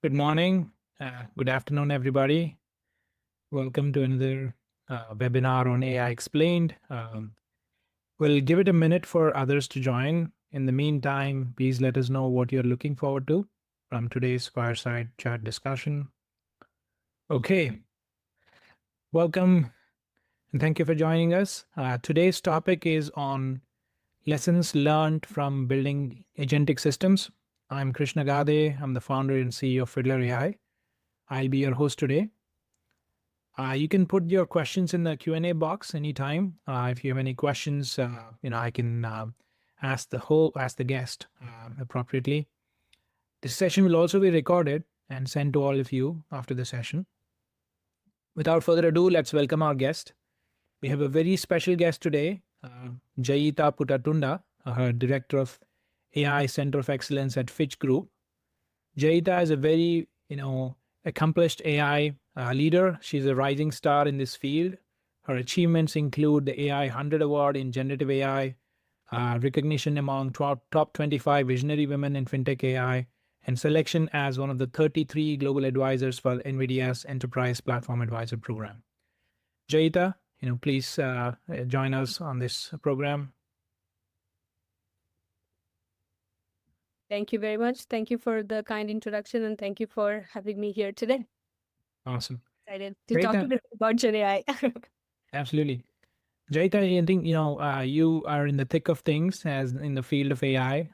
Good morning. Good afternoon, everybody. Welcome to another webinar on AI Explained. We'll give it a minute for others to join. In the meantime, please let us know what you're looking forward to from today's fireside chat discussion. Okay, welcome and thank you for joining us. Today's topic is on lessons learned from building agentic systems. I'm Krishna Gade. I'm the founder and CEO of Fiddler AI. I'll be your host today. You can put your questions in the Q&A box anytime. If you have any questions, I can ask the guest appropriately. This session will also be recorded and sent to all of you after the session. Without further ado, let's welcome our guest. We have a very special guest today, Jayita Putatunda, Director of AI Center of Excellence at Fitch Group. Jayita is a very, accomplished AI leader. She's a rising star in this field. Her achievements include the AI 100 Award in Generative AI, recognition among top 25 visionary women in FinTech AI, and selection as one of the 33 global advisors for NVIDIA's Enterprise Platform Advisor Program. Jayita, please join us on this program. Thank you very much. Thank you for the kind introduction, and thank you for having me here today. Awesome. Excited to talk to about Gen AI. Absolutely. Jayita, I think, you are in the thick of things as in the field of AI,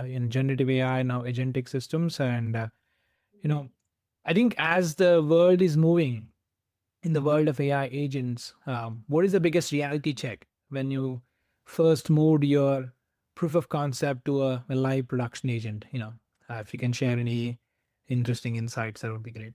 in generative AI, now agentic systems. And, I think as the world is moving in the world of AI agents, what is the biggest reality check when you first moved your proof of concept to a live production agent? If you can share any interesting insights, that would be great.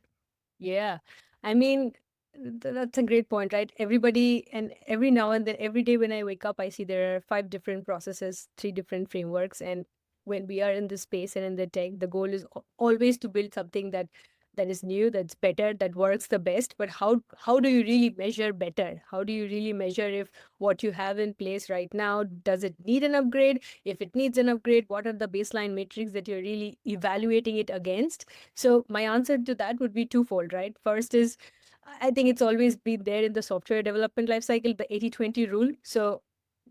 Yeah, I mean, that's a great point, right? Everybody, and every now and then, every day when I wake up, I see there are 5 different processes, 3 different frameworks. And when we are in this space and in the tech, the goal is always to build something that is new, that's better, that works the best. But how do you really measure better? How do you really measure if what you have in place right now, does it need an upgrade? If it needs an upgrade, what are the baseline metrics that you're really evaluating it against? So my answer to that would be twofold, right? First is, I think it's always been there in the software development lifecycle, the 80-20 rule. So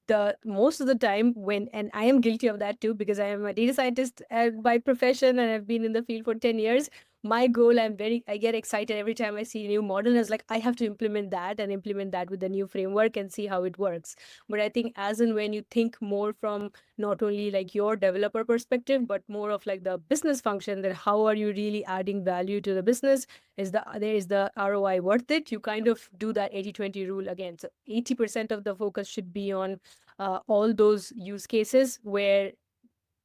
the most of the time and I am guilty of that too, because I am a data scientist by profession and I've been in the field for 10 years. My goal, I get excited every time I see a new model. And it's like, I have to implement that with the new framework and see how it works. But I think as and when you think more from not only like your developer perspective, but more of like the business function, that how are you really adding value to the business? Is the ROI worth it? You kind of do that 80-20 rule again. So 80% of the focus should be on all those use cases where,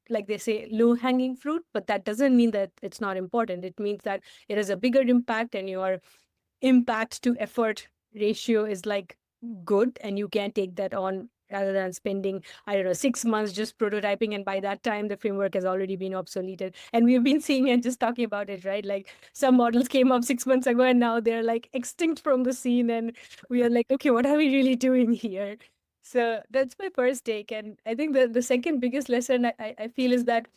like they say, low-hanging fruit, but that doesn't mean that it's not important. It means that it has a bigger impact and your impact to effort ratio is like good, and you can take that on rather than spending, 6 months just prototyping, and by that time the framework has already been obsoleted. And we've been seeing and just talking about it, right? Like some models came up 6 months ago and now they're like extinct from the scene, and we are like, okay, what are we really doing here? So that's my first take. And I think the second biggest lesson I feel is that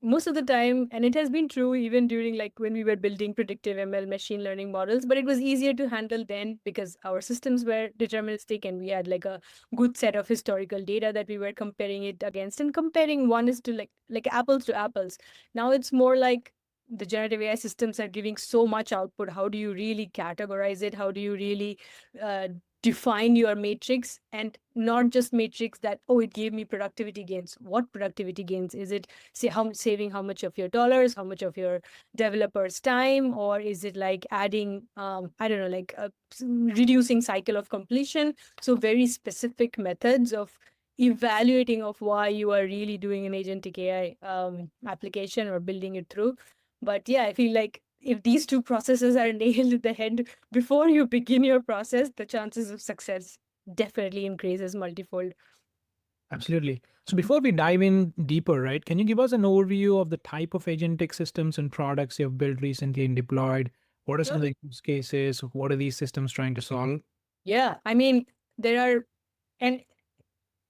most of the time, and it has been true even during like when we were building predictive ML machine learning models, but it was easier to handle then because our systems were deterministic and we had like a good set of historical data that we were comparing it against, and comparing one is to like apples to apples. Now it's more like the generative AI systems are giving so much output. How do you really categorize it? How do you really define your matrix, and not just matrix that, oh, it gave me productivity gains? What productivity gains? Is it saving how much of your dollars, how much of your developers' time, or is it like adding, reducing cycle of completion? So very specific methods of evaluating of why you are really doing an agentic AI application or building it through. But yeah, I feel like if these two processes are nailed in the head before you begin your process, the chances of success definitely increases multifold. Absolutely. So before we dive in deeper, right, can you give us an overview of the type of agentic systems and products you've built recently and deployed? What are some of the use cases? What are these systems trying to solve? Yeah, I mean, there are, and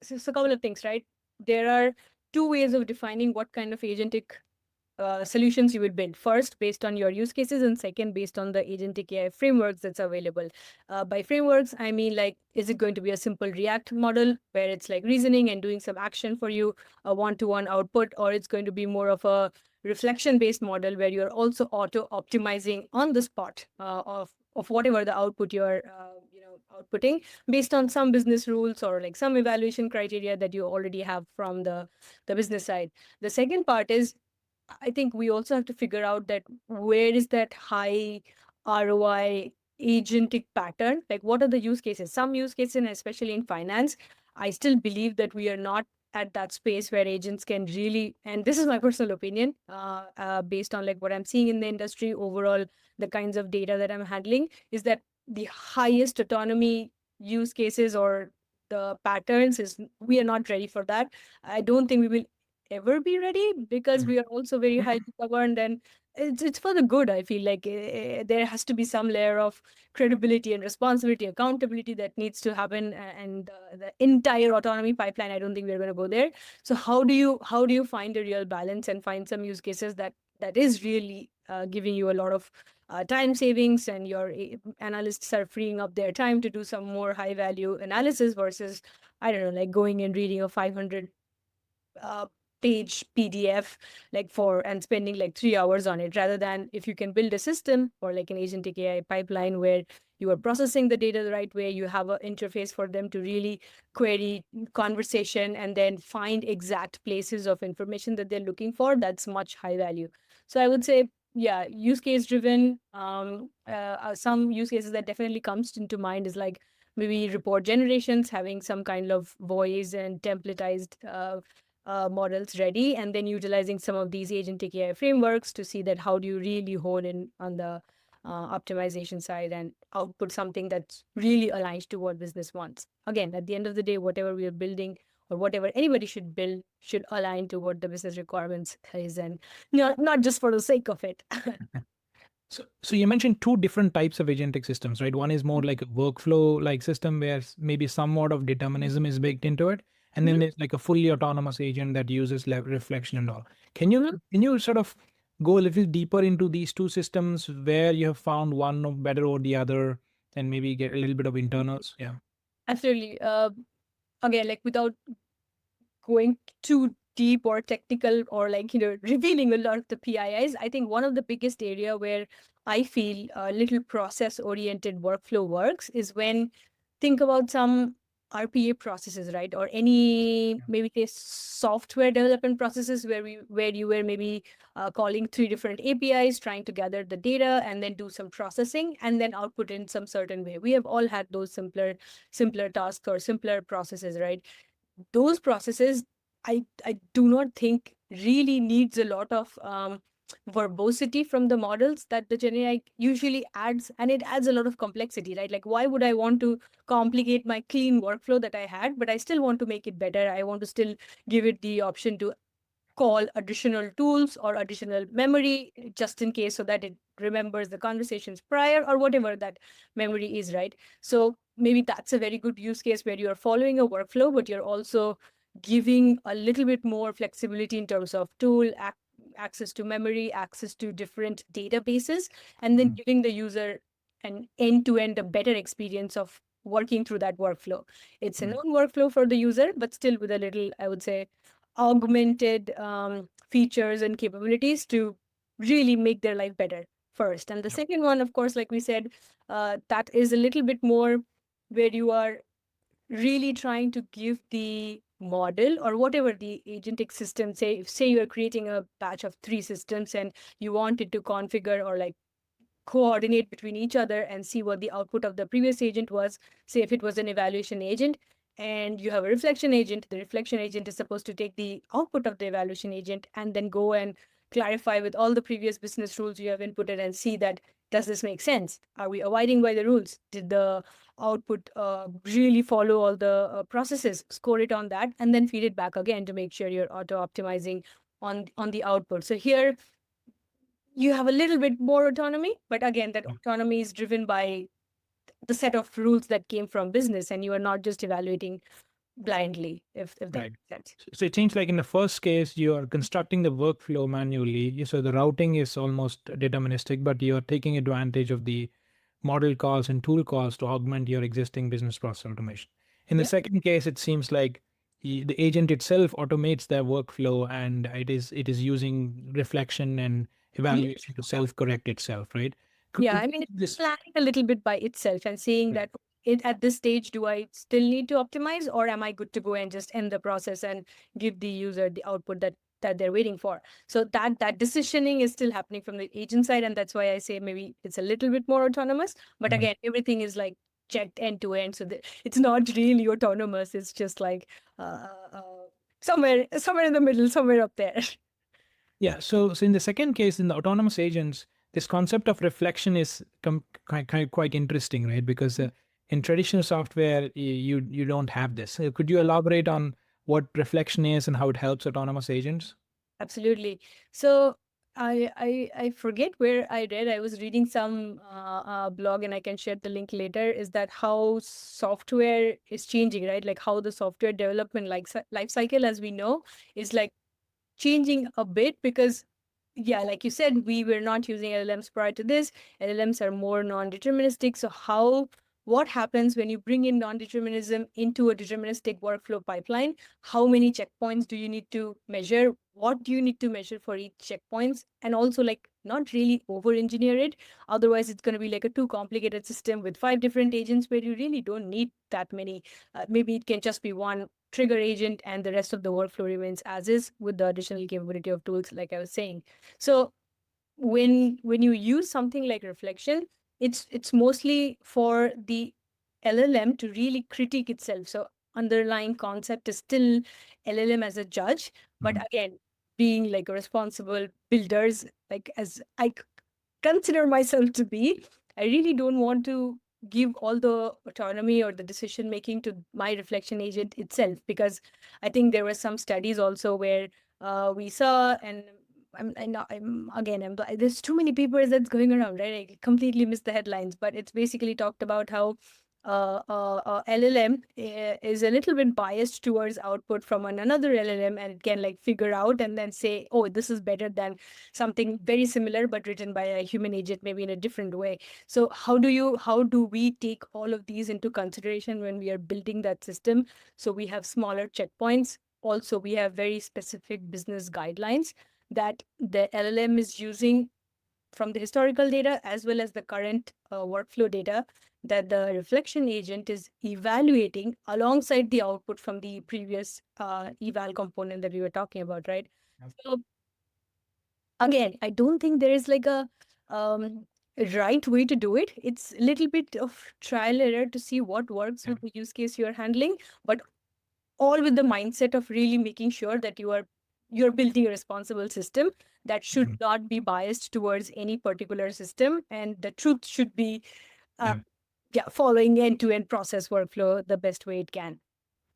so it's a couple of things, right? There are 2 ways of defining what kind of agentic solutions you will build. First, based on your use cases, and second, based on the agentic AI frameworks that's available. By frameworks, I mean, like, is it going to be a simple React model where it's like reasoning and doing some action for you, a one-to-one output, or it's going to be more of a reflection-based model where you're also auto-optimizing on the spot of whatever the output you're outputting based on some business rules or like some evaluation criteria that you already have from the business side. The second part is, I think we also have to figure out that where is that high ROI agentic pattern? Like, what are the use cases? Some use cases, and especially in finance, I still believe that we are not at that space where agents can really, and this is my personal opinion, based on like what I'm seeing in the industry overall, the kinds of data that I'm handling, is that the highest autonomy use cases or the patterns is we are not ready for that. I don't think we will ever be ready because we are also very highly governed, and it's for the good. I feel like there has to be some layer of credibility and responsibility, accountability that needs to happen, and the entire autonomy pipeline, I don't think we're going to go there. So how do you find a real balance and find some use cases that is really giving you a lot of time savings, and your analysts are freeing up their time to do some more high value analysis versus, I don't know, like going and reading a 500 uh, page PDF like and spending like 3 hours on it, rather than if you can build a system or like an agentic AI pipeline where you are processing the data the right way, you have an interface for them to really query conversation and then find exact places of information that they're looking for. That's much high value. So I would say, yeah, use case driven. Some use cases that definitely comes into mind is like maybe report generations, having some kind of voice and templatized models ready, and then utilizing some of these agentic AI frameworks to see that how do you really hone in on the optimization side and output something that's really aligned to what business wants. Again, at the end of the day, whatever we are building or whatever anybody should build should align to what the business requirements is, and not just for the sake of it. So you mentioned two different types of agentic systems, right? One is more like a workflow like system where maybe somewhat of determinism is baked into it, and then there's like a fully autonomous agent that uses reflection and all. Can you sort of go a little deeper into these two systems where you have found one better or the other, and maybe get a little bit of internals? Yeah. Absolutely. Again, like without going too deep or technical or like revealing a lot of the PIIs, I think one of the biggest area where I feel a little process oriented workflow works is when think about some RPA processes, right? Or any maybe software development processes where you were maybe calling 3 different APIs, trying to gather the data and then do some processing and then output in some certain way. We have all had those simpler tasks or simpler processes, right? Those processes, I do not think really needs a lot of verbosity from the models that the Gen AI usually adds, and it adds a lot of complexity, right? Like, why would I want to complicate my clean workflow that I had, but I still want to make it better? I want to still give it the option to call additional tools or additional memory just in case so that it remembers the conversations prior or whatever that memory is, right? So maybe that's a very good use case where you're following a workflow, but you're also giving a little bit more flexibility in terms of access to memory, access to different databases, and then giving the user an end-to-end a better experience of working through that workflow. It's a known workflow for the user, but still with a little, I would say, augmented features and capabilities to really make their life better first. And the second one, of course, like we said, that is a little bit more where you are really trying to give the model or whatever the agentic system, say you are creating a batch of 3 systems and you want it to configure or like coordinate between each other and see what the output of the previous agent was. Say if it was an evaluation agent and you have a reflection agent, the reflection agent is supposed to take the output of the evaluation agent and then go and clarify with all the previous business rules you have inputted and see that, does this make sense? Are we abiding by the rules? Did the output really follow all the processes? Score it on that and then feed it back again to make sure you're auto optimizing on the output. So here you have a little bit more autonomy, but again, that autonomy is driven by the set of rules that came from business, and you are not just evaluating blindly, if that Right. makes sense. So it seems like in the first case, you are constructing the workflow manually. So the routing is almost deterministic, but you're taking advantage of the model calls and tool calls to augment your existing business process automation. In the Yeah. second case, it seems like the agent itself automates their workflow, and it is using reflection and Mhm. evaluation to self-correct itself, right? Yeah, Could I mean, it's this planning a little bit by itself and saying right. that at this stage, do I still need to optimize, or am I good to go and just end the process and give the user the output that they're waiting for? So that decisioning is still happening from the agent side, and that's why I say maybe it's a little bit more autonomous. But Mhm. again, everything is like checked end to end, so it's not really autonomous. It's just like somewhere in the middle, somewhere up there. Yeah. So in the second case, in the autonomous agents, this concept of reflection is quite interesting, right? Because in traditional software, you don't have this. Could you elaborate on what reflection is and how it helps autonomous agents? Absolutely. So I forget where I read. I was reading some blog, and I can share the link later. Is that how software is changing, right? Like how the software development life cycle, as we know, is like changing a bit because yeah, like you said, we were not using LLMs prior to this. LLMs are more non-deterministic. So what happens when you bring in non-determinism into a deterministic workflow pipeline? How many checkpoints do you need to measure? What do you need to measure for each checkpoints? And also like not really over-engineer it. Otherwise, it's going to be like a too complicated system with 5 different agents where you really don't need that many. Maybe it can just be one trigger agent and the rest of the workflow remains as is with the additional capability of tools, like I was saying. So when you use something like reflection, it's mostly for the LLM to really critique itself. So underlying concept is still LLM as a judge, but Mhm. again, being like a responsible builders, like as consider myself to be, I really don't want to give all the autonomy or the decision making to my reflection agent itself, because I think there were some studies also where we saw, and there's too many papers that's going around, right? I completely missed the headlines, but it's basically talked about how LLM is a little bit biased towards output from another LLM, and it can like figure out and then say, oh, this is better than something very similar but written by a human agent, maybe in a different way. So how do we take all of these into consideration when we are building that system? So we have smaller checkpoints. Also, we have very specific business guidelines that the LLM is using from the historical data as well as the current workflow data that the reflection agent is evaluating alongside the output from the previous eval component that we were talking about, right? Yep. So again, I don't think there is like um, a right way to do it. It's a little bit of trial error to see what works Yeah. with the use case you're handling, but all with the mindset of really making sure that you're building a responsible system that should Mhm. not be biased towards any particular system, and the truth should be uh, Yeah. yeah, following end-to-end process workflow the best way it can.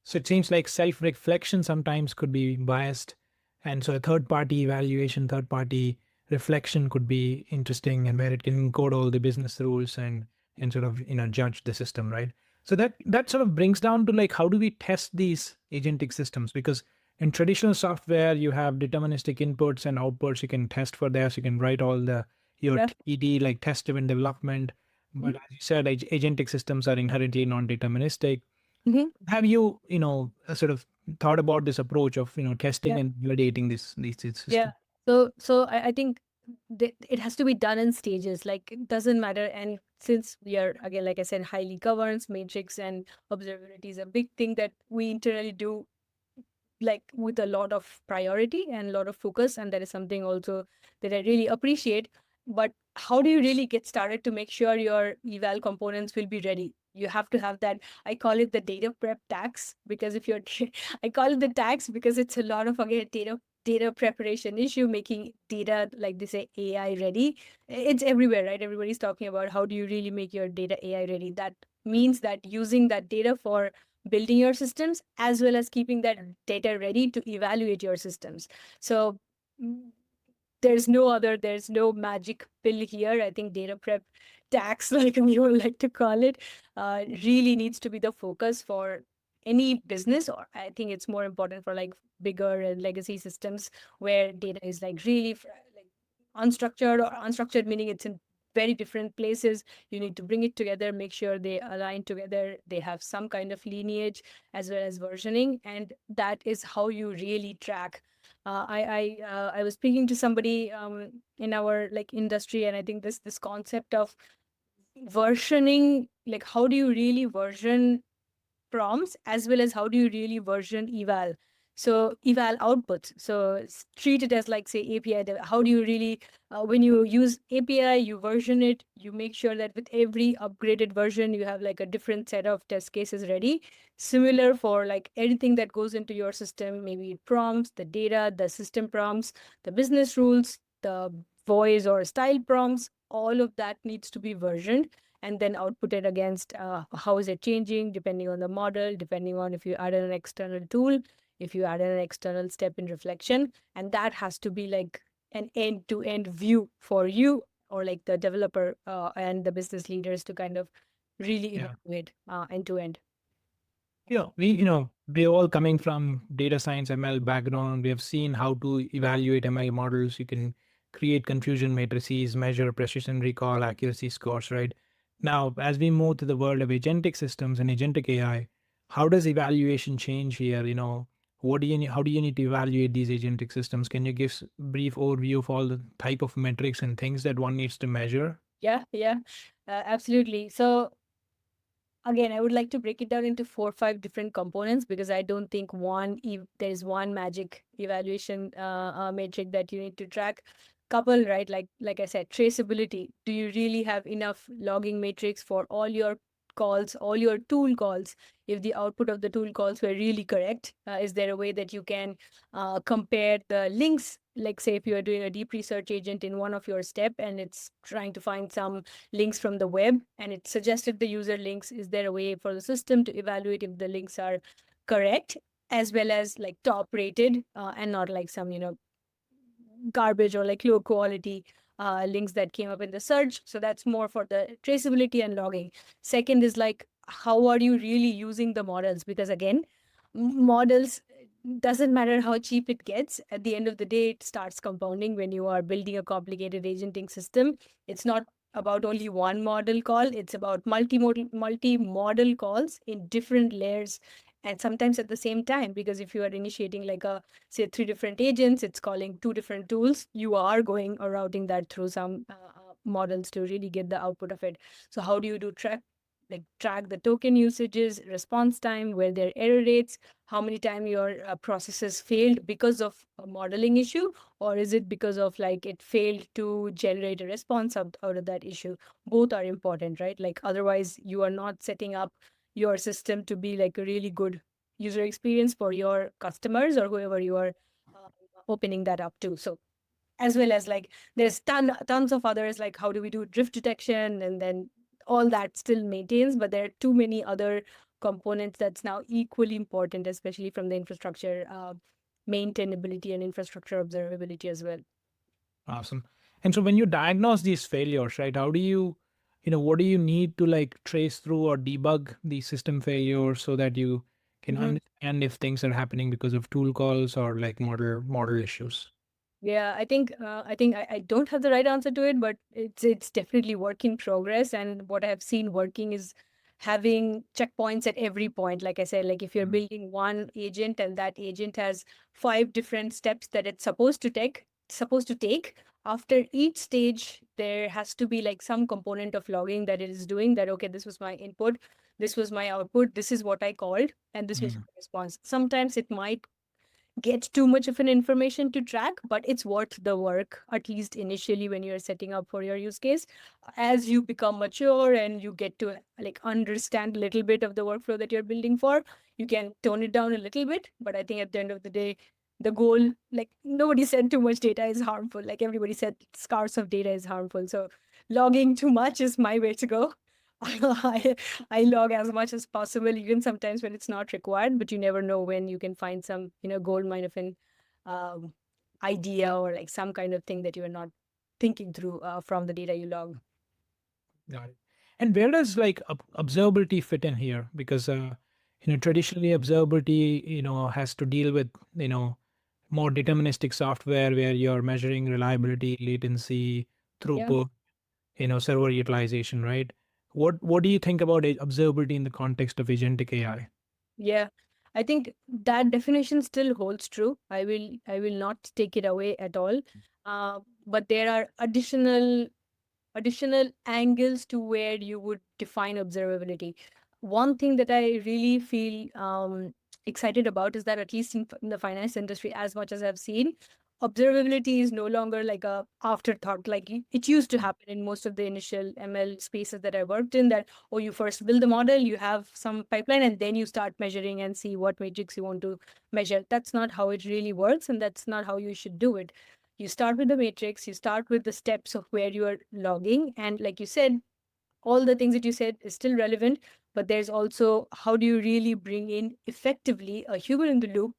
So it seems like self-reflection sometimes could be biased, and so a third-party evaluation, third-party reflection could be interesting, and where it can encode all the business rules and sort of judge the system, right? So that sort of brings down to like how do we test these agentic systems? Because in traditional software, you have deterministic inputs and outputs. You can test for this. You can write all the your Yeah. TD like test-driven development. But as you said, agentic systems are inherently non-deterministic. Mhm. Have you sort of thought about this approach of testing Yeah. and validating these Yeah. systems? So I think it has to be done in stages. Like it doesn't matter. And since we are again, like I said, highly governance matrix and observability is a big thing that we internally do like with a lot of priority and a lot of focus, and that is something also that I really appreciate. But how do you really get started to make sure your eval components will be ready? You have to have that. I call it the data prep tax, because if you're I call it the tax because it's a lot of again data preparation issue, making data, like they say, AI ready. It's everywhere, right? Everybody's talking about how do you really make your data AI ready. That means that using that data for building your systems as well as keeping that data ready to evaluate your systems. So mm, there's no magic pill here. I think data prep tax, like we would like to call it, really needs to be the focus for any business, or I think it's more important for like bigger and legacy systems where data is like really like unstructured, or unstructured meaning it's in very different places. You need to bring it together, make sure they align together, they have some kind of lineage as well as versioning, and that is how you really track. I was speaking to somebody in our like industry, and I think this concept of versioning, like how do you really version prompts, as well as how do you really version eval. So eval outputs, so treat it as like say API. How do you really, when you use API, you version it, you make sure that with every upgraded version you have like a different set of test cases ready. Similar for like anything that goes into your system, maybe prompts, the data, the system prompts, the business rules, the voice or style prompts, all of that needs to be versioned and then output it against how is it changing depending on the model, depending on if you added an external tool, if you added an external step in reflection. And that has to be like an end-to-end view for you, or like the developer and the business leaders to kind of really Yeah. evaluate end-to-end. We're all coming from data science ML background. We have seen how to evaluate ML models. You can create confusion matrices, measure precision recall, accuracy scores, right? Now, as we move to the world of agentic systems and agentic AI, how does evaluation change here? How do you need to evaluate these agentic systems? Can you give brief overview of all the type of metrics and things that one needs to measure? Yeah, absolutely. So again, I would like to break it down into 4 or 5 different components, because I don't think there is one magic evaluation metric that you need to track. Couple, right? Like I said, traceability. Do you really have enough logging matrix for all your calls, all your tool calls? If the output of the tool calls were really correct, is there a way that you can compare the links? Like say if you are doing a deep research agent in one of your step and it's trying to find some links from the web and it suggested the user links, is there a way for the system to evaluate if the links are correct, as well as like top rated and not like some garbage or like low quality links that came up in the search? So that's more for the traceability and logging. Second is like, how are you really using the models? Because again, models, doesn't matter how cheap it gets, at the end of the day it starts compounding when you are building a complicated agenting system. It's not about only one model call, it's about multi-model calls in different layers, and sometimes at the same time, because if you are initiating like a say 3 different agents, it's calling 2 different tools, you are going or routing that through some models to really get the output of it. So how do you do track the token usages, response time, where there are error rates, how many time your processes failed because of a modeling issue, or is it because of like it failed to generate a response out of that issue? Both are important, right? Like otherwise you are not setting up your system to be like a really good user experience for your customers or whoever you are uh, opening that up to. So as well as like there's tons of others, like how do we do drift detection, and then all that still maintains, but there are too many other components that's now equally important, especially from the infrastructure maintainability and infrastructure observability as well. Awesome. And so when you diagnose these failures, right, how do what do you need to like trace through or debug these system failures so that you can Mhm. understand if things are happening because of tool calls or like model issues? Yeah, I think I don't have the right answer to it, but it's definitely work in progress. And what I have seen working is having checkpoints at every point. Like I said, like if you're Mm. building one agent and that agent has 5 different steps that it's supposed to take, after each stage, there has to be like some component of logging that it is doing that, okay, this was my input, this was my output, this is what I called, and this was Mm. my response. Sometimes it might get too much of an information to track, but it's worth the work, at least initially when you're setting up for your use case. As you become mature and you get to like understand a little bit of the workflow that you're building for, you can tone it down a little bit. But I think at the end of the day, the goal, like nobody said too much data is harmful. Like everybody said scarce of data is harmful. So logging too much is my way to go. I, I log as much as possible, even sometimes when it's not required, but you never know when you can find some, gold mine of an um, idea or like some kind of thing that you are not thinking through from the data you log. Got it. And where does like observability fit in here? Because Traditionally observability, has to deal with, more deterministic software where you're measuring reliability, latency, Yeah. throughput, server utilization, right? What do you think about observability in the context of agentic AI? Yeah, I think that definition still holds true. I will not take it away at all. But there are additional angles to where you would define observability. One thing that I really feel excited about is that, at least in the finance industry, as much as I've seen, observability is no longer like a afterthought like it used to happen in most of the initial ML spaces that I worked in. That, oh, you first build the model, you have some pipeline, and then you start measuring and see what matrix you want to measure. That's not how it really works, and that's not how you should do it. You start with the matrix, you start with the steps of where you are logging, and like you said, all the things that you said is still relevant, but there's also how do you really bring in effectively a human in the loop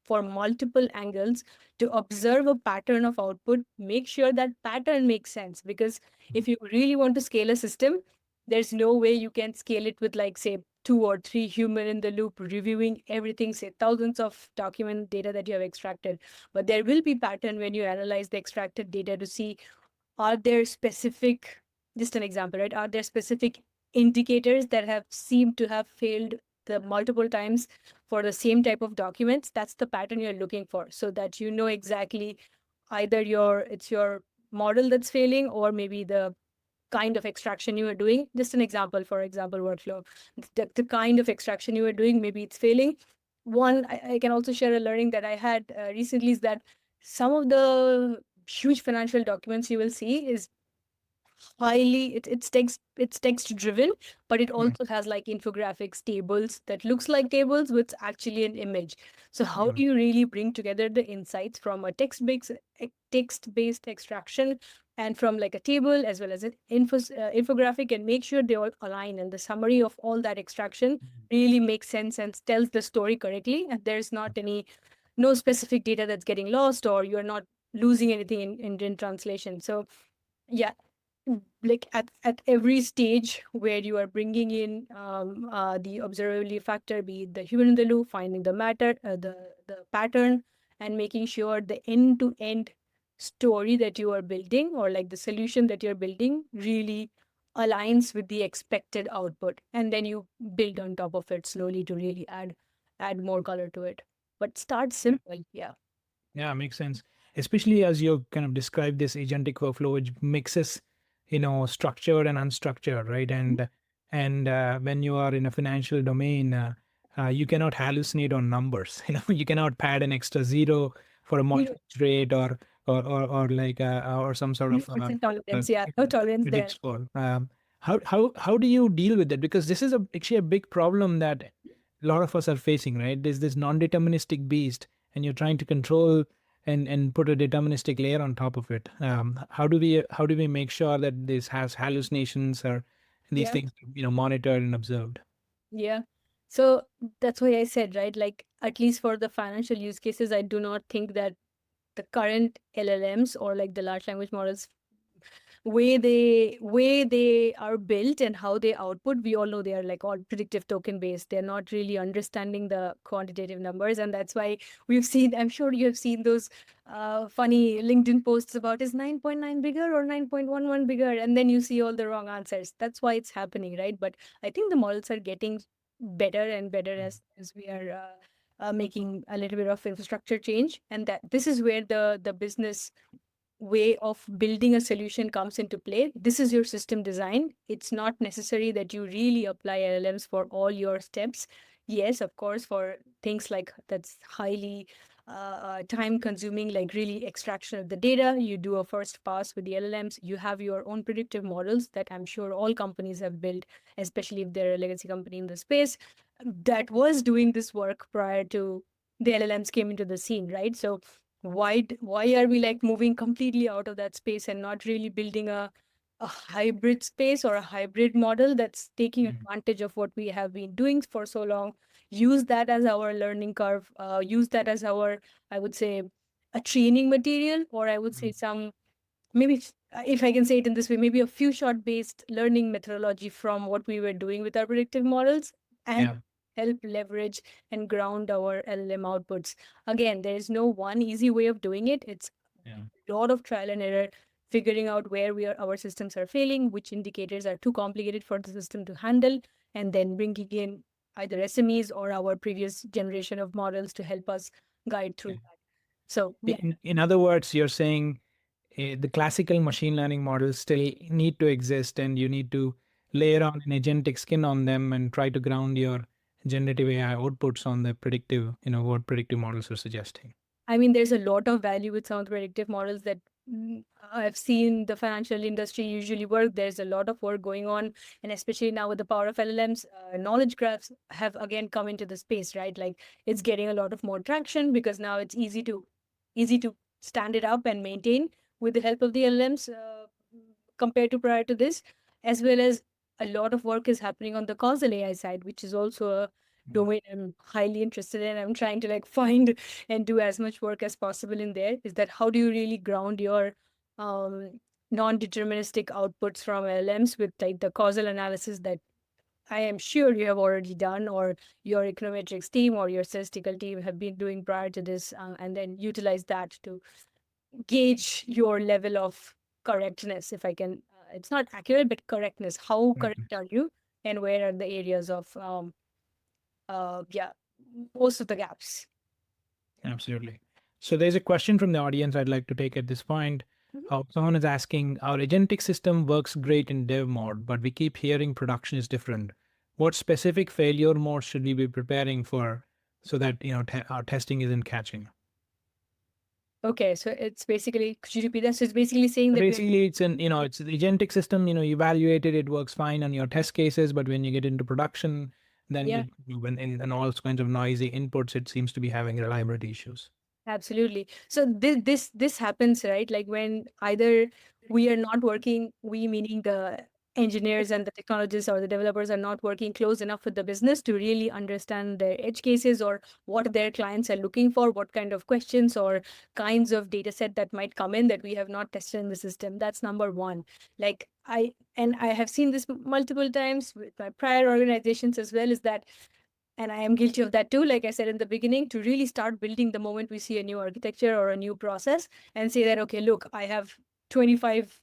for multiple angles to observe a pattern of output, make sure that pattern makes sense. Because if you really want to scale a system, there's no way you can scale it with, like, say, two or three human in the loop reviewing everything, say thousands of document data that you have extracted. But there will be pattern when you analyze the extracted data to see, are there specific, just an example, right? Are there specific indicators that have seemed to have failed the multiple times for the same type of documents? That's the pattern you're looking for, so that you know exactly either it's your model that's failing, or maybe the kind of extraction you are doing. Just an example, for example, workflow. The kind of extraction you are doing, maybe it's failing. One, I can also share a learning that I had recently, is that some of the huge financial documents you will see is highly it's text driven, but it Mm, also has like infographics, tables that looks like tables with actually an image. So how mm, do you really bring together the insights from a text based extraction, and from like a table as well as an infographic, and make sure they all align, and the summary of all that extraction really makes sense and tells the story correctly, and there's not any no specific data that's getting lost, or you're not losing anything in translation. So yeah, like at every stage where you are bringing in the observability factor, be it the human in the loop, finding the pattern, and making sure the end to end story that you are building, or like the solution that you're building, really aligns with the expected output, and then you build on top of it slowly to really add more color to it. But start yeah. simple. Yeah. Yeah, makes sense. Especially as you kind of describe this agentic workflow, which mixes, structured and unstructured, right? And when you are in a financial domain, you cannot hallucinate on numbers. You cannot pad an extra zero for a Zero. mortgage rate or like or some sort of 0% uh, tolerance. Yeah, no tolerance credit there. score. How do you deal with that? Because this is actually a big problem that a lot of us are facing, right? There's this non-deterministic beast, and you're trying to control and put a deterministic layer on top of it. How do we make sure that this has hallucinations or these Yeah. things, monitored and observed? Yeah. So that's why I said, right? Like, at least for the financial use cases, I do not think that the current LLMs, or like the large language models, way they are built and how they output, we all know they are like all predictive token based. They're not really understanding the quantitative numbers, and that's why we've seen, I'm sure you have seen those funny LinkedIn posts about, is 9.9 bigger or 9.11 bigger, and then you see all the wrong answers. That's why it's happening, right? But I think the models are getting better and better as we are making a little bit of infrastructure change, and that this is where the business way of building a solution comes into play. This is your system design. It's not necessary that you really apply LLMs for all your steps. Yes, of course, for things like that's highly time consuming, like really extraction of the data, you do a first pass with the LLMs. You have your own predictive models that I'm sure all companies have built, especially if they're a legacy company in the space that was doing this work prior to the LLMs came into the scene, right? So why are we like moving completely out of that space and not really building a hybrid space or a hybrid model that's taking Mm, advantage of what we have been doing for so long? Use that as our learning curve, use that as our, I would say, a training material, or I would say mm. some, maybe if I can say it in this way, maybe a few shot based learning methodology from what we were doing with our predictive models, and Yeah. help leverage and ground our LLM outputs. Again, there is no one easy way of doing it. It's Yeah. a lot of trial and error, figuring out where our systems are failing, which indicators are too complicated for the system to handle, and then bringing in either SMEs or our previous generation of models to help us guide through Yeah. that. So yeah, In other words, you're saying the classical machine learning models still need to exist, and you need to layer on an agentic skin on them and try to ground your generative AI outputs on the predictive, what predictive models are suggesting. I mean, there's a lot of value with some of the predictive models that I've seen the financial industry usually work. There's a lot of work going on, and especially now with the power of LLMs, knowledge graphs have again come into the space, right? Like it's getting a lot of more traction because now it's easy to stand it up and maintain with the help of the LLMs compared to prior to this, as well as a lot of work is happening on the causal AI side, which is also a domain I'm highly interested in. I'm trying to like find and do as much work as possible in there. Is that how do you really ground your um, non-deterministic outputs from LLMs with like the causal analysis that I am sure you have already done, or your econometrics team or your statistical team have been doing prior to this, and then utilize that to gauge your level of correctness. If I can, it's not accurate, but correctness. How Right. correct are you, and where are the areas of yeah, most of the gaps? Absolutely. So there's a question from the audience I'd like to take at this point. Someone is asking, our agentic system works great in dev mode, but we keep hearing production is different. What specific failure mode should we be preparing for so that our testing isn't catching? Okay, so it's basically, could you repeat that? So it's basically saying So that basically, it's the agentic system. You evaluate it, it works fine on your test cases, but when you get into production, then yeah, when in all kinds of noisy inputs, it seems to be having reliability issues. absolutely. So this happens, right? Like when either we are not working, we meaning the engineers and the technologists or the developers are not working close enough with the business to really understand their edge cases or what their clients are looking for, what kind of questions or kinds of data set that might come in that we have not tested in the system. That's number one. Like I have seen this multiple times with my prior organizations as well, is that, and I am guilty of that too, like I said in the beginning, to really start building the moment we see a new architecture or a new process and say that, okay, look, I have 25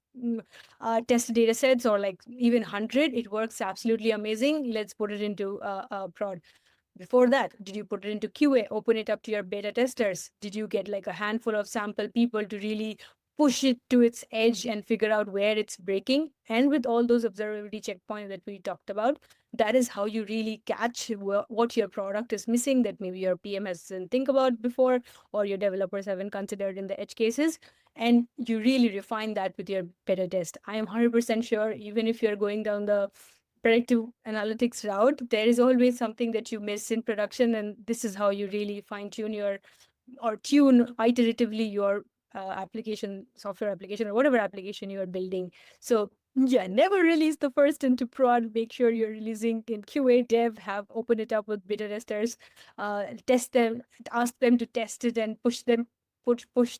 test data sets or like even 100. It works absolutely amazing. Let's put it into prod. Before that, did you put it into QA, open it up to your beta testers? Did you get like a handful of sample people to really push it to its edge and figure out where it's breaking? And with all those observability checkpoints that we talked about, that is how you really catch what your product is missing that maybe your PM hasn't think about before or your developers haven't considered in the edge cases. And you really refine that with your beta test. I am 100% sure, even if you're going down the predictive analytics route, there is always something that you miss in production. And this is how you really fine tune your or tune iteratively your application, software application, or whatever application you are building. So yeah, never release the first into prod. Make sure you're releasing in QA dev, have open it up with beta testers, test them, ask them to test it and push the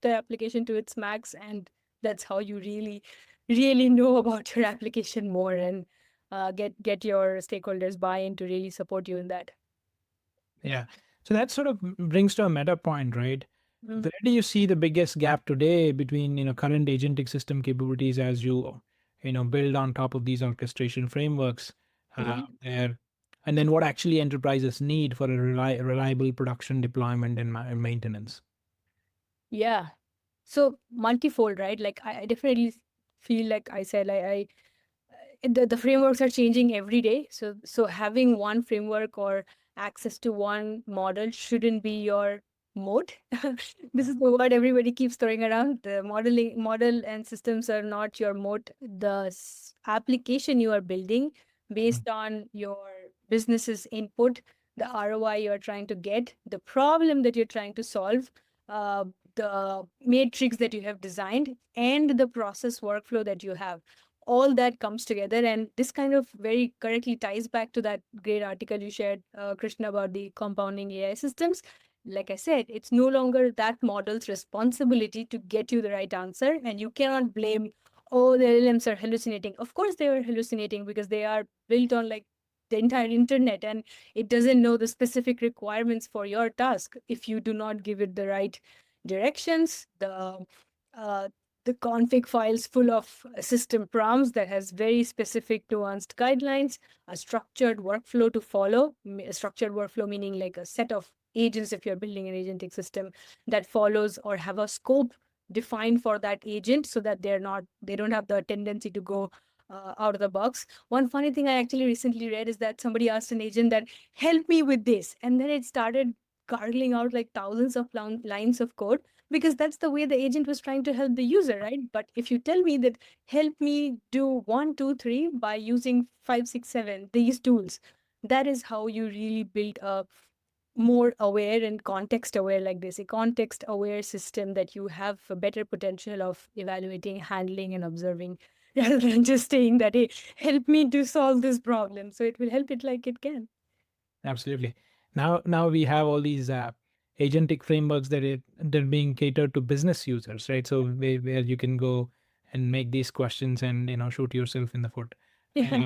application to its max. And that's how you really know about your application more and get your stakeholders buy-in to really support you in that. Yeah. So that sort of brings to a meta point, right? Mm. Where do you see the biggest gap today between current agentic system capabilities as you build on top of these orchestration frameworks there, and then what actually enterprises need for a reliable production deployment and maintenance? Yeah. So multifold, right? Like I definitely feel like I said, the frameworks are changing every day. So having one framework or access to one model shouldn't be your moat. This is the word everybody keeps throwing around. The model and systems are not your moat. The application you are building Mm. based on your business's input, the ROI you're trying to get, the problem that you're trying to solve, uh, the matrix that you have designed, and the process workflow that you have, all that comes together. And this kind of very correctly ties back to that great article you shared, Krishna, about the compounding AI systems. Like I said, it's no longer that model's responsibility to get you the right answer, and you cannot blame, oh, the LLMs are hallucinating. Of course they are hallucinating because they are built on like the entire internet, and it doesn't know the specific requirements for your task if you do not give it the right directions, uh, the config files full of system prompts that has very specific nuanced guidelines, a structured workflow to follow. A structured workflow meaning like a set of agents if you're building an agentic system that follows or have a scope defined for that agent so that they don't have the tendency to go out of the box. One funny thing I actually recently read is that somebody asked an agent that help me with this, and then it started gargling out like thousands of lines of code because that's the way the agent was trying to help the user, right? But if you tell me that help me do 1 2 3 by using 5 6 7 these tools, that is how you really build a more aware and context aware, like this, a context aware system that you have a better potential of evaluating, handling, and observing rather than just saying that, hey, help me to solve this problem. So it will help it like it can. Absolutely. Now we have all these agentic frameworks they're being catered to business users, right? So where you can go and make these questions and shoot yourself in the foot. Yeah. Um,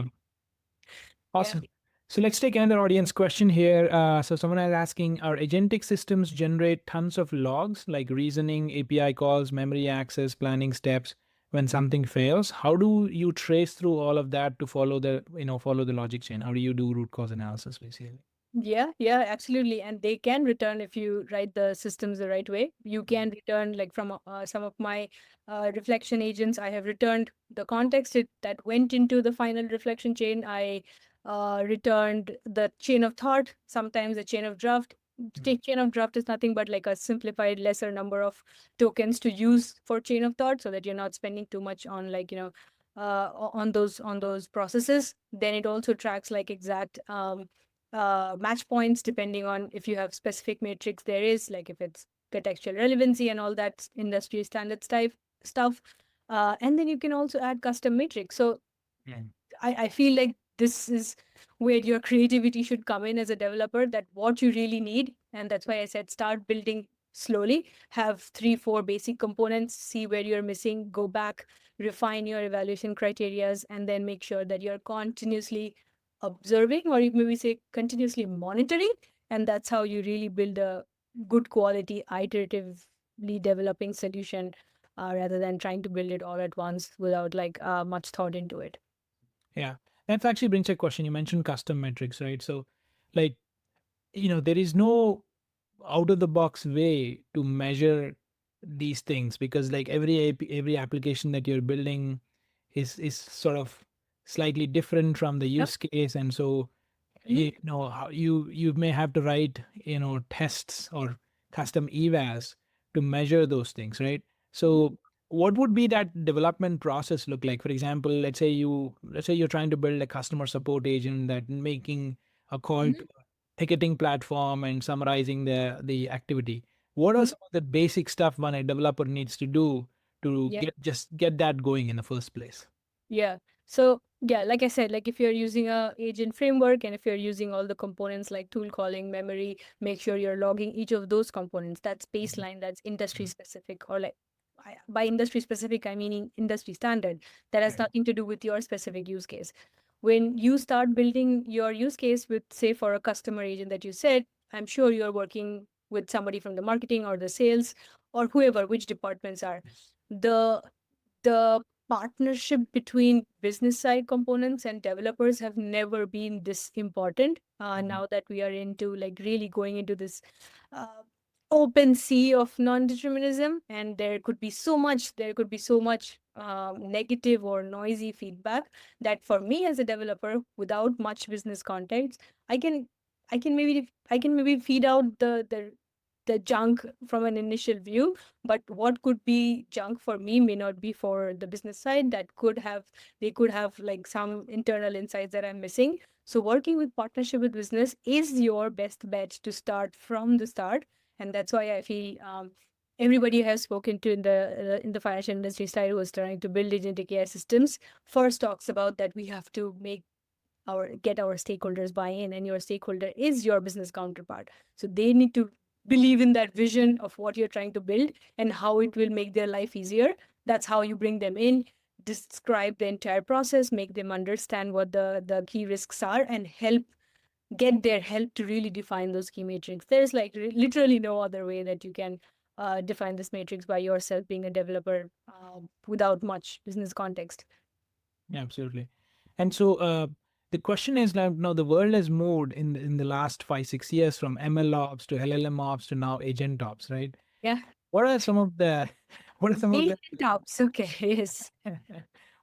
Yeah. awesome. So let's take another audience question here. So someone is asking, are agentic systems generate tons of logs like reasoning, API calls, memory access, planning steps when something fails? How do you trace through all of that to follow the logic chain? How do you do root cause analysis basically? Yeah, absolutely. And they can return if you write the systems the right way. You can return, like from some of my reflection agents, I have returned the context that went into the final reflection chain. I returned the chain of thought, sometimes the chain of draft. Chain of draft is nothing but like a simplified, lesser number of tokens to use for chain of thought so that you're not spending too much on on those processes. Then it also tracks like exact match points depending on if you have specific matrix there is, like if it's contextual relevancy and all that industry standard type stuff. And then you can also add custom matrix. So Yeah. I feel like this is where your creativity should come in as a developer, that what you really need. And that's why I said start building slowly, have 3 4 basic components, see where you're missing, go back, refine your evaluation criterias, and then make sure that you're continuously observing, or you maybe say continuously monitoring. And that's how you really build a good quality iteratively developing solution, rather than trying to build it all at once without like much thought into it. Yeah. That actually brings a question. You mentioned custom metrics, right? So, like, there is no out of the box way to measure these things because, like, every application that you're building is sort of slightly different from the Yep. use case, and so Mhm. you may have to write tests or custom evals to measure those things, right? So what would be that development process look like? For example, let's say you're trying to build a customer support agent that making a call to Mhm. a ticketing platform and summarizing the activity. What are Mhm. some of the basic stuff one a developer needs to do to Yeah. get that going in the first place? Yeah. So yeah, like I said, like if you're using a agent framework and if you're using all the components like tool calling, memory, make sure you're logging each of those components. That's baseline, that's industry specific, or like by industry specific, I mean industry standard. That has Right. nothing to do with your specific use case. When you start building your use case with, say, for a customer agent that you said, I'm sure you're working with somebody from the marketing or the sales or whoever, which departments are. The the partnership between business side components and developers have never been this important. Now that we are into like really going into this uh, open sea of non-determinism, and there could be so much negative or noisy feedback, that for me as a developer without much business context, i can I can maybe feed out the junk from an initial view, but what could be junk for me may not be for the business side. They could have like some internal insights that I'm missing. So working with partnership with business is your best bet to start from the start. And that's why I feel everybody has spoken to in the financial industry side who is trying to build agentic AI systems first talks about that we have to get our stakeholders buy-in, and your stakeholder is your business counterpart. So they need to believe in that vision of what you're trying to build and how it will make their life easier. That's how you bring them in. describe the entire process, make them understand what the key risks are, and get their help to really define those key metrics. There's like literally no other way that you can define this matrix by yourself being a developer without much business context. Absolutely. And so the question is now the world has moved in the last 5 6 years from ML ops to LLM ops to now agent ops, right? Yeah. What are some of the what are some of the Agent ops. Okay. Yes.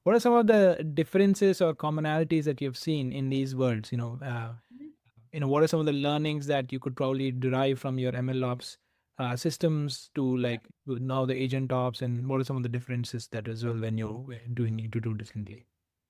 what are some of the differences or commonalities that you've seen in these worlds? What are some of the learnings that you could probably derive from your ML ops systems to like now the agent ops, and what are some of the differences that as well when you're doing need to do differently?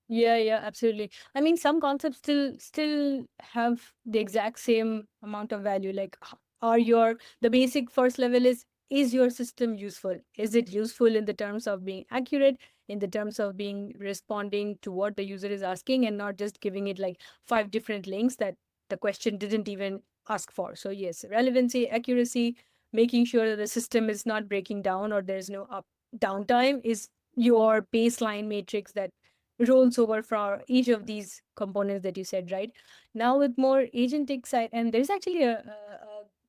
Yeah, yeah, absolutely. I mean, some concepts still have the exact same amount of value. Like, are your the basic first level is your system useful? Is it useful in the terms of being accurate, in the terms of being responding to what the user is asking, and not just giving it like five different links that the question didn't even ask for. So yes, relevancy, accuracy, making sure that the system is not breaking down or there's no downtime is your baseline matrix that rolls over for each of these components that you said, right? Now with more agentic side, and there's actually a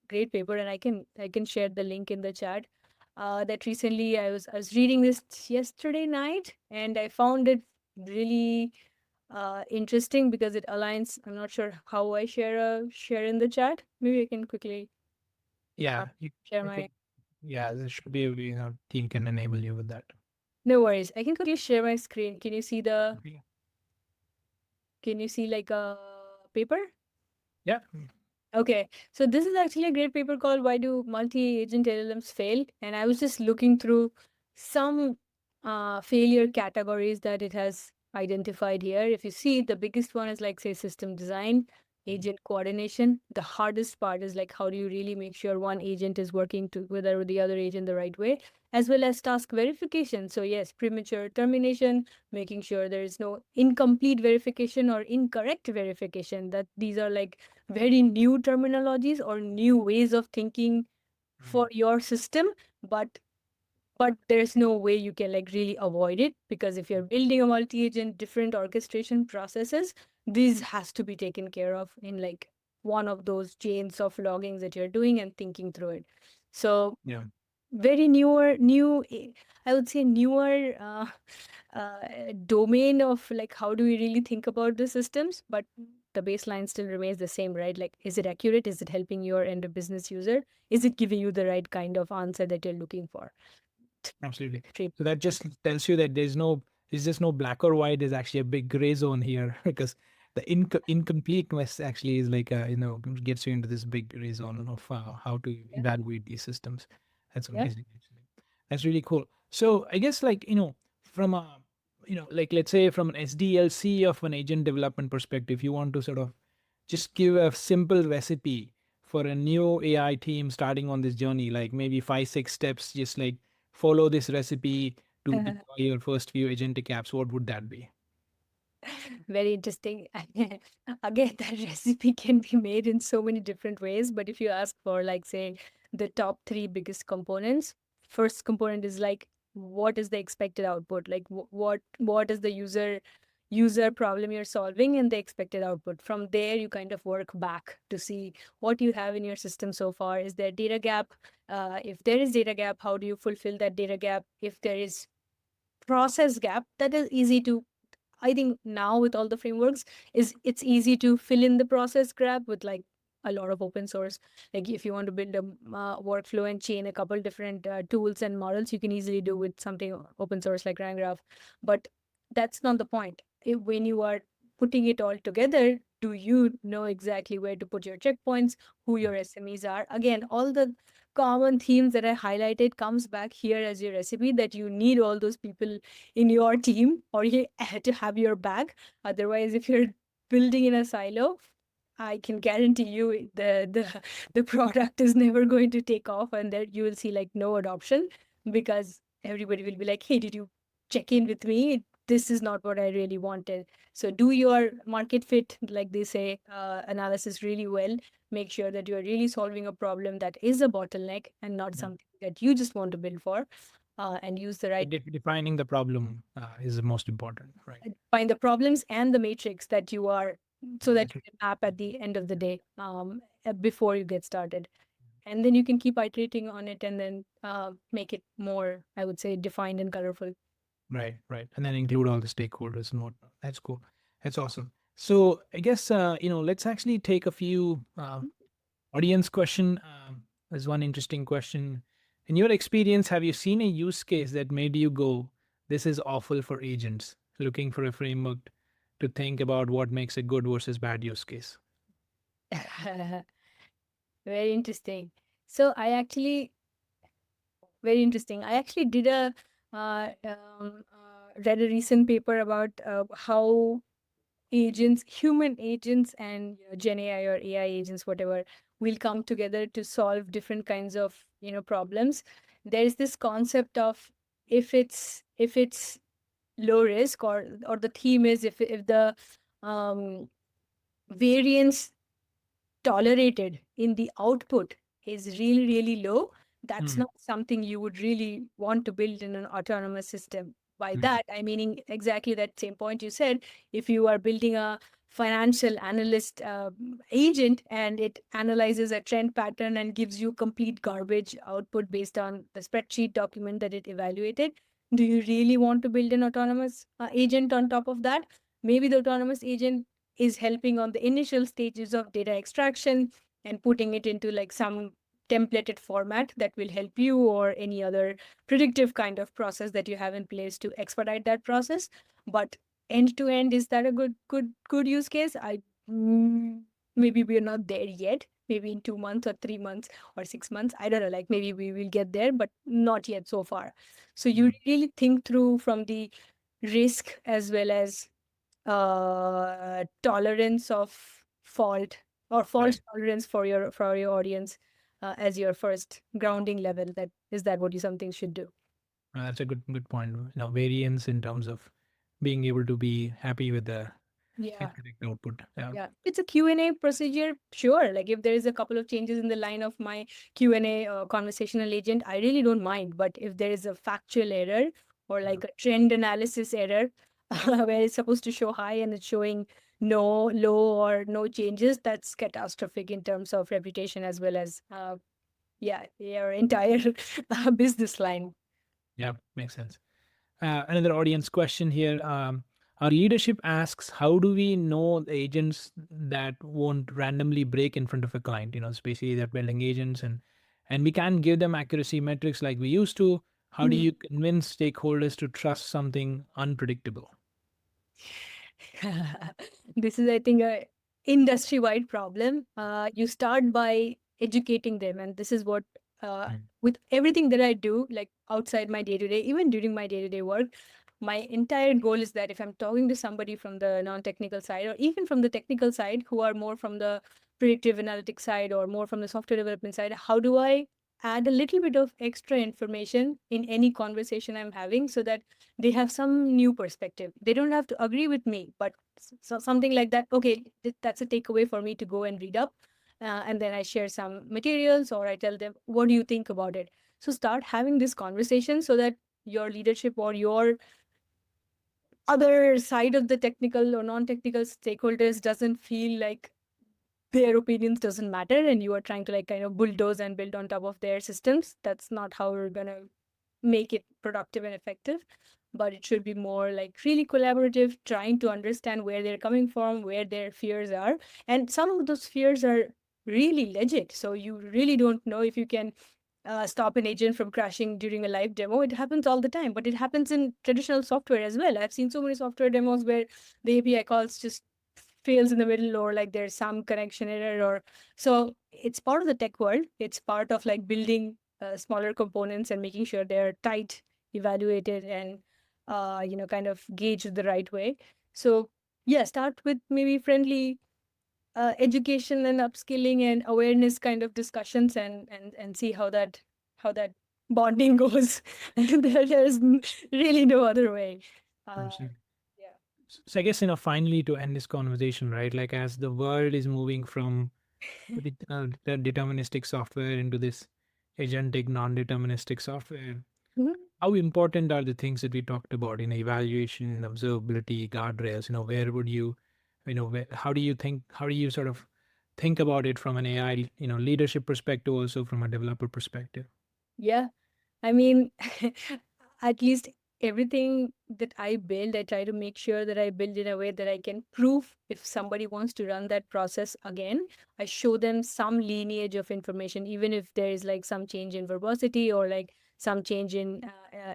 great paper, and I can share the link in the chat. That recently I was reading this yesterday night, and I found it really interesting because it aligns. I'm not sure how I share in the chat. Maybe I can quickly Yeah, you, share I my. think yeah, there should be team can enable you with that. No worries. I can quickly share my screen. Can you see the? Okay. Can you see like a paper? Yeah. Okay, so this is actually a great paper called Why Do Multi-Agent LLMs Fail? And I was just looking through some failure categories that it has identified here. If you see, the biggest one is like, say, system design, agent coordination. The hardest part is like, how do you really make sure one agent is working together with the other agent the right way, as well as task verification. So yes, premature termination, making sure there is no incomplete verification or incorrect verification. That these are like very new terminologies or new ways of thinking for your system, but there's no way you can like really avoid it, because if you're building a multi-agent different orchestration processes, this has to be taken care of in like one of those chains of loggings that you're doing and thinking through it. So Yeah. very I would say newer domain of like how do we really think about the systems, but the baseline still remains the same, right? Like, is it accurate? Is it helping your end of business user? Is it giving you the right kind of answer that you're looking for? Absolutely. Three. So that just tells you that there's just no black or white. There's actually a big gray zone here because the incompleteness actually is like gets you into this big gray zone of how to Yeah. evaluate these systems. That's Yeah. amazing. Actually, that's really cool. So I guess like from a like let's say from an SDLC of an agent development perspective, you want to sort of just give a simple recipe for a new AI team starting on this journey, like maybe 5 6 steps, just like follow this recipe to deploy your first few agentic apps, what would that be? Very interesting. Again, that recipe can be made in so many different ways. But if you ask for, like, say, the top three biggest components, first component is like, what is the expected output? Like, what is the user problem you're solving and the expected output. From there, you kind of work back to see what you have in your system so far. Is there data gap? If there is data gap, how do you fulfill that data gap? If there is process gap, that is easy to, I think now with all the frameworks, is it's easy to fill in the process gap with like a lot of open source. Like if you want to build a workflow and chain a couple different tools and models, you can easily do with something open source like RangGraph. But that's not the point. When you are putting it all together, do you know exactly where to put your checkpoints, who your SMEs are? Again, all the common themes that I highlighted comes back here as your recipe, that you need all those people in your team or you to have your back. Otherwise, if you're building in a silo, I can guarantee you the product is never going to take off, and that you will see like no adoption, because everybody will be like, hey, did you check in with me? This is not what I really wanted. So do your market fit, like they say, analysis really well. Make sure that you're really solving a problem that is a bottleneck and not something that you just want to build for. and use the right Defining the problem is the most important, right? find the problems and the matrix that you are so that you Metric. can map at the end of the day before you get started, and then you can keep iterating on it and then make it more, I would say, defined and colorful. Right, right. And then include all the stakeholders and whatnot. That's cool. That's awesome. So I guess, let's actually take a few audience question. There's one interesting question. In your experience, have you seen a use case that made you go, this is awful for agents, looking for a framework to think about what makes a good versus bad use case? Very interesting. So I actually very interesting. I actually did a read a recent paper about how agents, human agents, and Gen AI or AI agents, whatever, will come together to solve different kinds of problems. There is this concept of if it's low risk, or the theme is if the um, variance tolerated in the output is really, really low, that's Mm, not something you would really want to build in an autonomous system. By mm, that, I meaning exactly that same point you said. If you are building a financial analyst agent and it analyzes a trend pattern and gives you complete garbage output based on the spreadsheet document that it evaluated, do you really want to build an autonomous agent on top of that? Maybe the autonomous agent is helping on the initial stages of data extraction and putting it into like some templated format that will help you, or any other predictive kind of process that you have in place to expedite that process. But end to end, is that a good use case? Maybe we're not there yet. Maybe in 2 months or 3 months or 6 months, I don't know, like maybe we will get there, but not yet so far. So you mm. really think through from the risk as well as tolerance of fault, or false Right. tolerance for your audience, as your first grounding level. That is that what you something should do. That's a good point. Variance in terms of being able to be happy with the Yeah. correct output. Yeah. Yeah, it's a Q&A procedure. Sure, like if there is a couple of changes in the line of my Q&A conversational agent, I really don't mind. But if there is a factual error or Yeah. like a trend analysis error where it's supposed to show high and it's showing no, low, or no changes, that's catastrophic in terms of reputation as well as yeah, your entire business line. Yeah, makes sense. Another audience question here. Our leadership asks, how do we know the agents that won't randomly break in front of a client? Especially they're building agents and we can't give them accuracy metrics like we used to. How do you convince stakeholders to trust something unpredictable? This is, I think, a industry-wide problem. You start by educating them, and this is what Mm, with everything that I do, like outside my day-to-day, even during my day-to-day work, my entire goal is that if I'm talking to somebody from the non-technical side, or even from the technical side, who are more from the predictive analytics side or more from the software development side, how do I add a little bit of extra information in any conversation I'm having so that they have some new perspective. They don't have to agree with me, but something like that. Okay, that's a takeaway for me to go and read up. And then I share some materials, or I tell them, what do you think about it? So start having this conversation so that your leadership or your other side of the technical or non-technical stakeholders doesn't feel like their opinions doesn't matter and you are trying to like kind of bulldoze and build on top of their systems. That's not how we're gonna make it productive and effective. But it should be more like really collaborative, trying to understand where they're coming from, where their fears are. And some of those fears are really legit. So you really don't know if you can stop an agent from crashing during a live demo. It happens all the time, but it happens in traditional software as well. I've seen so many software demos where the API calls just fails in the middle, or like there's some connection error, or so it's part of the tech world. It's part of like building smaller components and making sure they're tight, evaluated, and kind of gauged the right way. So yeah, start with maybe friendly education and upskilling and awareness kind of discussions, and see how that bonding goes. There's really no other way. uh, absolutely. yeah. So I guess, finally to end this conversation, right? Like as the world is moving from the deterministic software into this agentic non-deterministic software, Mhm. how important are the things that we talked about in evaluation, observability, guardrails? Where would you, how do you think, how do you sort of think about it from an AI, leadership perspective, also from a developer perspective? Yeah. I mean, at least everything that I build, I try to make sure that I build in a way that I can prove if somebody wants to run that process again. I show them some lineage of information, even if there is like some change in verbosity or like some change in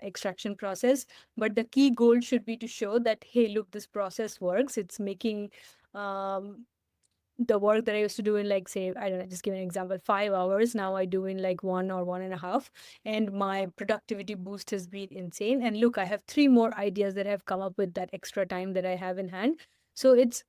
extraction process. But the key goal should be to show that, hey, look, this process works. It's making um, the work that I used to do in like, say, I don't know, just give an example, 5 hours. Now I do in like 1 or 1.5. And my productivity boost has been insane. And look, I have 3 more ideas that have come up with that extra time that I have in hand. So it's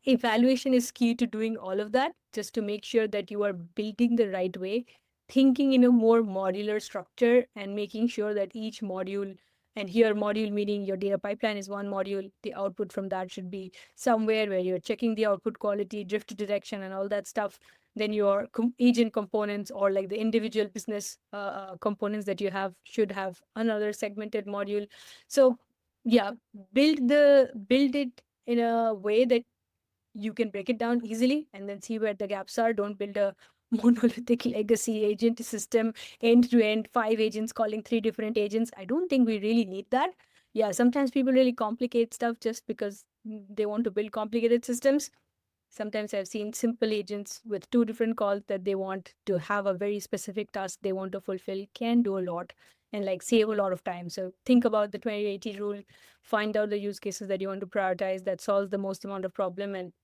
evaluation is key to doing all of that, just to make sure that you are building the right way, thinking in a more modular structure and making sure that each module, and here module meaning your data pipeline is one module, the output from that should be somewhere where you're checking the output quality, drift direction, and all that stuff. Then your agent components, or like the individual business components that you have, should have another segmented module. So yeah, build it in a way that you can break it down easily and then see where the gaps are. Don't build a monolithic legacy agent system, end to end, 5 agents calling 3 different agents. I don't think we really need that. Yeah, sometimes people really complicate stuff just because they want to build complicated systems. Sometimes I've seen simple agents with 2 different calls that they want to have a very specific task they want to fulfill, can do a lot and like save a lot of time. So think about the 2080 rule, find out the use cases that you want to prioritize that solves the most amount of problem, and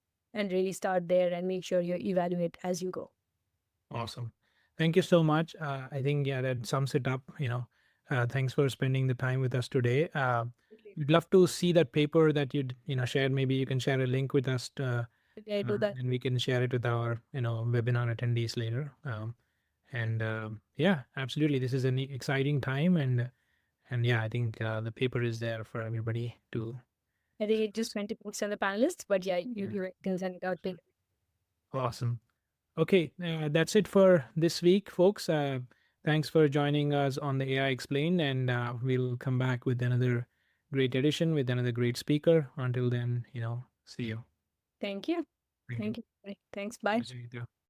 really start there and make sure you evaluate as you go. Awesome. Thank you so much. I think, yeah, that sums it up. Thanks for spending the time with us today. We'd love to see that paper that you'd, shared. Maybe you can share a link with us, Did I do that? and we can share it with our, webinar attendees later. And yeah, absolutely. This is an exciting time. And yeah, I think the paper is there for everybody to. I think it just went to post on the panelists, but yeah, you can send it out later. Awesome. Okay, that's it for this week, folks. Thanks for joining us on the AI Explained, and we'll come back with another great edition with another great speaker. Until then, see you. Thank you. Thank you. Thank you. Thanks. Bye. Nice to meet you.